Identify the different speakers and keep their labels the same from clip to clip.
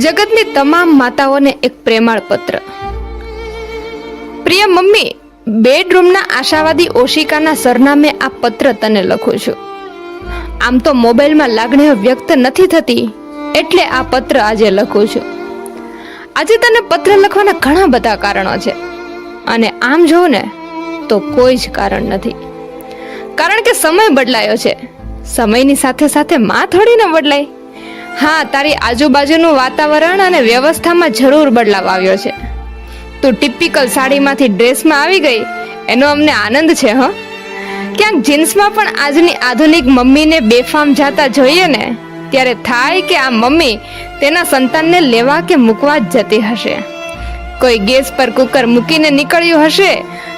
Speaker 1: જગતની તમામ માતાઓને એક પ્રેમાળ પત્ર. પ્રિય મમ્મી, બેડરૂમના આશાવાદી ઓશિકાના સરનામે આ પત્ર તને લખું છું. આમ તો મોબાઈલમાં લાગણીઓ વ્યક્ત નથી થતી, એટલે આ પત્ર આજે લખું છું. આજે તને પત્ર લખવાના ઘણા બધા કારણો છે, અને આમ જોઉં ને તો કોઈ જ કારણ નથી. કારણ કે સમય બદલાયો છે. સમયની સાથે સાથે માં થોડી ન બદલાય. હા, તારી આજુબાજુનું વાતાવરણ અને વ્યવસ્થામાં જરૂર બદલાવ આવ્યો છે. તું ટિપિકલ સાડીમાંથી ડ્રેસમાં આવી ગઈ, એનો અમને આનંદ છે. ક્યાંક જીન્સમાં પણ આજની આધુનિક મમ્મીને બેફામ જાતા જોઈએ ને, ત્યારે થાય કે આ મમ્મી તેના સંતાનને લેવા કે મૂકવા જ જતી હશે. કોઈ ગેસ પર કુકર મૂકીને નીકળ્યું હશે,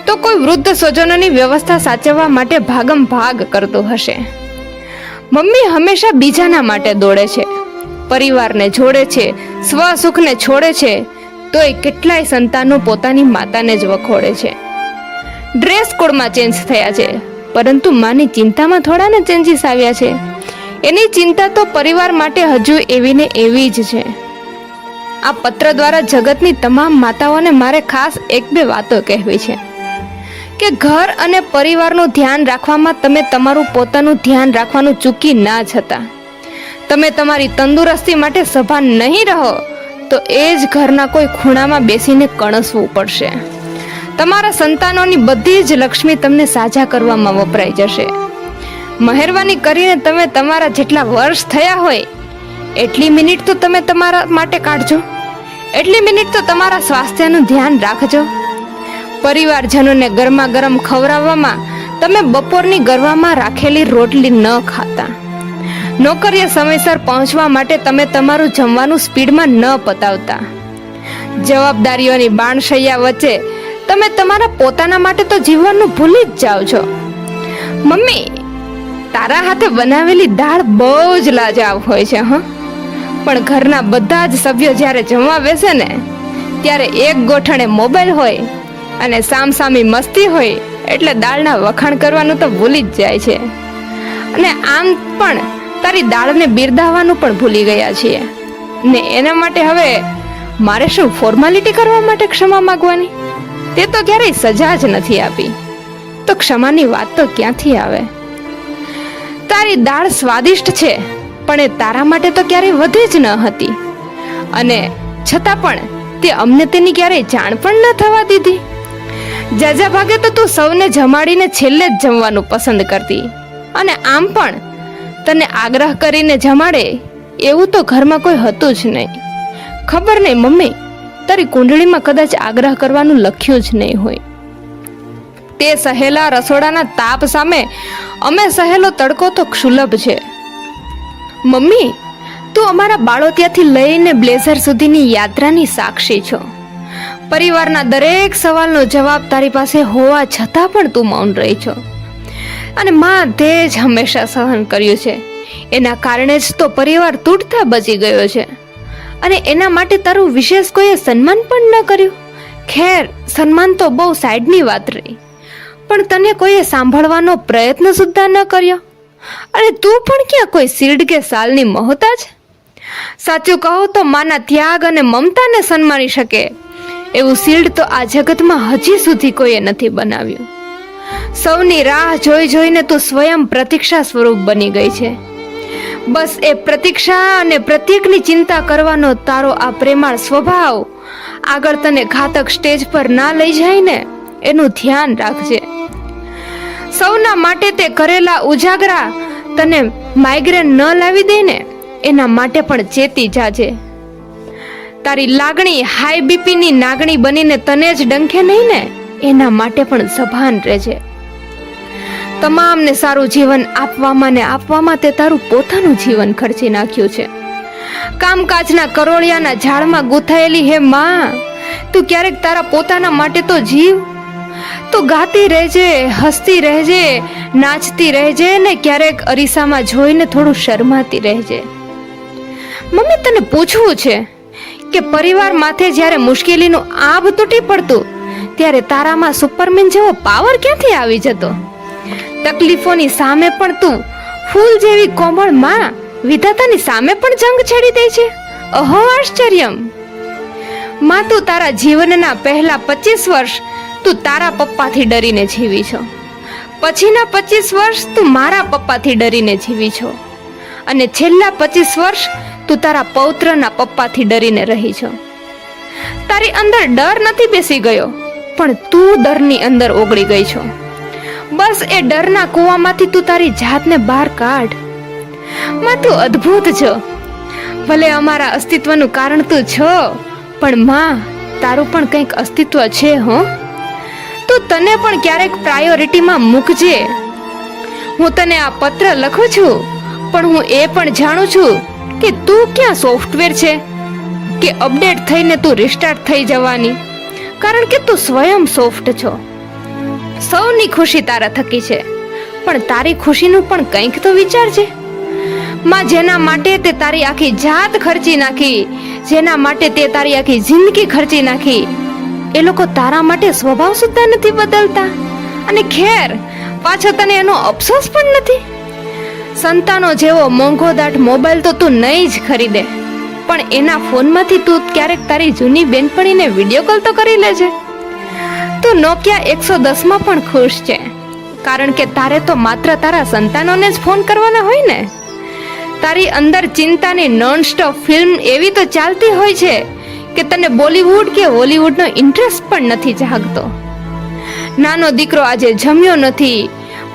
Speaker 1: તો કોઈ વૃદ્ધ સ્વજનોની વ્યવસ્થા સાચવવા માટે ભાગમ ભાગ કરતું હશે. મમ્મી હંમેશા બીજાના માટે દોડે છે, પરિવારને જોડે છે, સ્વસુખને છોડે છે, તોય કેટલાય સંતાનો પોતાની માતાને જ વખોડે છે. ડ્રેસ કોડમાં ચેન્જ થયા છે, પરંતુ માની ચિંતામાં થોડાને ચેન્જીસ આવ્યા છે. એની ચિંતા તો પરિવાર માટે હજુ એવી ને એવી જ છે. આ પત્ર દ્વારા જગતની તમામ માતાઓને મારે ખાસ એક બે વાતો કહેવી છે કે ઘર અને પરિવારનું ધ્યાન રાખવામાં તમે તમારું પોતાનું ધ્યાન રાખવાનું ચૂકી ના જતા. તમે તમારી તંદુરસ્તી માટે સભાન નહીં રહો તો એ જ ઘરના કોઈ ખૂણામાં બેસીને કણસવું પડશે. તમારા સંતાનોની બધી જ લક્ષ્મી તમને સાજા કરવામાં વપરાઈ જશે. મહેરબાની કરીને તમે તમારા જેટલા વર્ષ થયા હોય એટલી મિનિટ તો તમે તમારા માટે કાઢજો. એટલી મિનિટ તો તમારા સ્વાસ્થ્યનું ધ્યાન રાખજો. પરિવારજનોને ગરમા ગરમ ખવડાવવામાં તમે બપોરની ગરવામાં રાખેલી રોટલી ન ખાતા. નોકરીએ સમયસર પહોંચવા માટે તમે તમારું જમવાનું સ્પીડમાં ન પતાવતા. જવાબદારીઓની બાણશૈયા વચ્ચે તમે તમારા પોતાના માટે તો જીવવાનું ભૂલી જ જાઓ છો. મમ્મી, તારા હાથે બનાવેલી દાળ બહુ જ લાજવાબ હોય છે. પણ ઘરના બધા જ સભ્યો જ્યારે જમવા બેસે ને, ત્યારે એક ગોઠણે મોબાઈલ હોય અને સામસામી મસ્તી હોય, એટલે દાળના વખાણ કરવાનું તો ભૂલી જ જાય છે. અને આમ પણ તારી દાળને બિરદાવવાનું પણ ભૂલી ગયા છીએ ને. એના માટે હવે મારે શું ફોર્માલિટી કરવા માટે ક્ષમા માંગવાની? તે તો ક્યારેય સજા જ નથી આપી, તો ક્ષમાની વાત તો ક્યાંથી આવે? તારી દાળ સ્વાદિષ્ટ છે, પણ એ તારા માટે તો ક્યારેય વધે જ ન હતી, અને છતાં પણ તે અમને તેની ક્યારેય જાણ પણ ન થવા દીધી. જાજા ભાગે તો તું સૌને જમાડીને છેલ્લે જ જમવાનું પસંદ કરતી, અને આમ પણ તને આગ્રહ કરીને જમાડે એવું તો ઘરમાં કોઈ હતું જ નહીં. ખબર નહીં મમ્મી, તારી કુંડળીમાં કદાચ આગ્રહ કરવાનું લખ્યું જ નહીં હોય. તે સહેલા રસોડાના તાપ સામે અમે સહેલો તડકો તો ક્ષુલભ છે. મમ્મી, તું અમારા બાળોતિયાથી લઈને બ્લેઝર સુધીની યાત્રાની સાક્ષી છો. પરિવારના દરેક સવાલનો જવાબ તારી પાસે હોવા છતાં પણ તું મૌન રહી છો. અને માં તે જ હંમેશા સહન કર્યું છે. એના કારણે જ તો પરિવાર તૂટતા બચી ગયો છે. અને એના માટે તારું વિશેષ કોઈએ સન્માન પણ ન કર્યું. ખેર, સન્માન તો બહુ સાઈડની વાત રહી, પણ તને કોઈએ સાંભળવાનો પ્રયત્ન સુદ્ધા ન કર્યો. અને તું પણ ક્યાં કોઈ શિરડ કે સાલની મોહતાજ? સાચું કહો તો માના ત્યાગ અને મમતાને સન્માની શકે એવું શિલ્ડ તો આ જગતમાં હજી સુધી કોઈએ નથી બનાવ્યું. સૌની રાહ જોઈ જોઈને તું સ્વયં પ્રતીક્ષા સ્વરૂપ બની ગઈ છે. બસ એ પ્રતીક્ષા અને પ્રત્યેકની ચિંતા કરવાનો તારો આ પ્રેમાળ સ્વભાવ આગળ તને ઘાતક સ્ટેજ પર ના લઈ જાય ને, એનું ધ્યાન રાખજે. સૌના માટે તે કરેલા ઉજાગરા તને માઇગ્રેન ન લાવી દે ને, એના માટે પણ ચેતી જાજે. તારી લાગણી હાઈ બીપીની નાગણી બનીને તને જ ડંખે નહીં ને, એના માટે પણ સભાન રહેજે. તમામને સારું જીવન આપવામાં તે તારું પોતાનું જીવન ખર્ચી નાખ્યું છે. કામકાજના કરોળિયાના ઝાડમાં ગૂંથાયેલી હે માં, તું ક્યારેક તારા પોતાના માટે તો જીવ. તું ગાતી રહેજે, હસતી રહેજે, નાચતી રહેજે ને ક્યારેક અરીસામાં જોઈને થોડું શરમાતી રહેજે. મમ્મી, તને પૂછવું છે કે પરિવાર માથે જ્યારે મુશ્કેલીનું આભ તૂટી પડતું, ત્યારે તારામાં સુપરમેન જેવો પાવર ક્યાંથી આવી જતો? તકલીફોની સામે પણ તું ફૂલ જેવી કોમળ માં વિધાતાની સામે પણ જંગ છેડી દે છે. અહો આશ્ચર્યમ. માં, તું તારા જીવનના પહેલા 25 વર્ષ તું તારા પપ્પાથી ડરીને જીવી છો. પછીના 25 વર્ષ તું મારા પપ્પાથી ડરીને જીવી છો. અને છેલ્લા 25 વર્ષ તું તારા પૌત્રના પપ્પાથી ડરીને રહી છો. તારી અંદર ડર નથી બેસી ગયો, પણ તું ડરની અંદર ઓગળી ગઈ છો. બસ એ ડરના કૂવામાંથી તું તારી જાતને બહાર કાઢ. માં, તું અદ્ભુત છો. ભલે અમારા અસ્તિત્વનું કારણ તું છો, પણ માં, તારું પણ કંઈક અસ્તિત્વ છે. હો, તું તને પણ ક્યારેક પ્રાયોરિટીમાં મૂકજે. હું તને આ પત્ર લખું છું, પણ હું એ પણ જાણું છું કે તું ક્યાં સોફ્ટવેર છે કે અપડેટ થઈને તું રિસ્ટાર્ટ થઈ જવાની. કારણ કે તું સ્વયં સોફ્ટ છો. સૌની ખુશી તારા થકી છે, પણ તારી ખુશીનું પણ કંઈક તો વિચારજે. માં, જેના માટે તે તારી આખી જાત ખર્ચી નાખી, જેના માટે તે તારી આખી જિંદગી ખર્ચી નાખી, એ લોકો તારા માટે સ્વભાવ સુદ્ધા નથી બદલતા. અને ખેર, પાછો તને એનો અફસોસ પણ નથી. સંતાનો જેવો મોંઘોદાટ મોબાઈલ તો તું નહીં જ ખરીદે, પણ એના ફોનમાંથી તું ક્યારેક તારી જૂની બેનપણીને વિડીયો કોલ તો કરી લેજે. તું નોકિયા 110માં પણ ખુશ છે, કારણ કે તારે તો માત્ર તારા સંતાનોને જ ફોન કરવાના હોય ને. તારી અંદર ચિંતાની નોનસ્ટોપ ફિલ્મ એવી તો ચાલતી હોય છે કે તને બોલીવુડ કે હોલીવુડનો ઇન્ટરેસ્ટ પણ નથી જાગતો. નાનો દીકરો આજે જમ્યો નથી,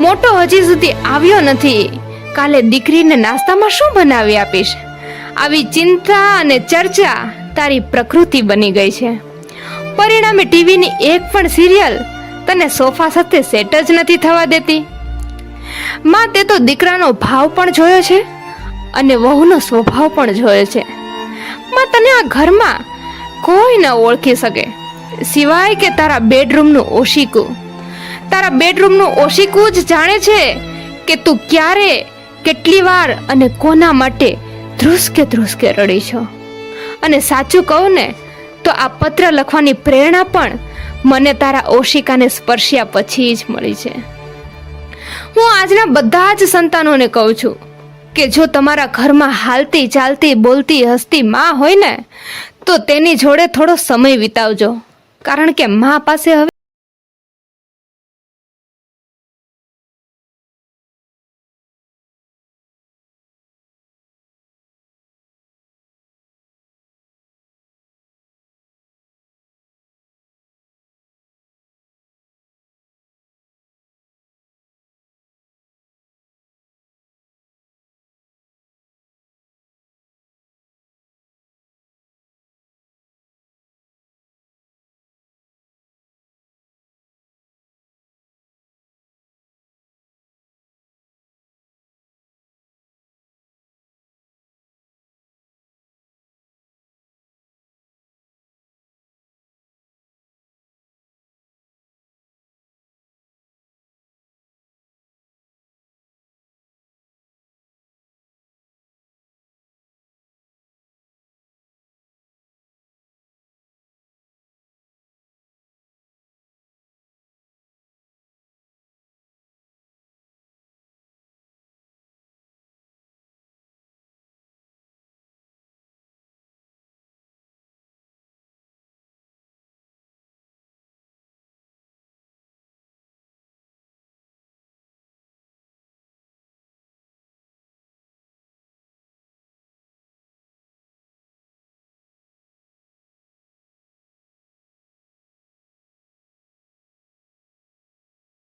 Speaker 1: મોટો હજી સુધી આવ્યો નથી, કાલે દીકરીને નાસ્તામાં શું બનાવી આપીશ, આવી ચિંતા અને ચર્ચા તારી પ્રકૃતિ બની ગઈ છે. પરિણામે ટીવીની એક પણ સિરિયલ તને સોફા સાથે સેટ જ નથી થવા દેતી. માં, તે તો દીકરાનો ભાવ પણ જોયો છે અને વહુનો સ્વભાવ પણ જોયો છે. માં, તને આ ઘરમાં કોઈ ન ઓળખી શકે સિવાય કે તારા બેડરૂમનું ઓશિકું. તારા બેડરૂમનું ઓશિકું જ જાણે છે કે તું ક્યારે, કેટલી વાર અને કોના માટે ધ્રુસકે રડી છો. અને સાચું કહું ને તો આ પત્ર લખવાની પ્રેરણા પણ મને તારા ઓશિકાને સ્પર્શ્યા પછી જ મળી છે. હું આજના બધા જ સંતાનોને કહું છું કે જો તમારા ઘરમાં હાલતી ચાલતી બોલતી હસતી માં હોય ને, તો તેની જોડે થોડો સમય વિતાવજો. કારણ કે માં પાસે હવે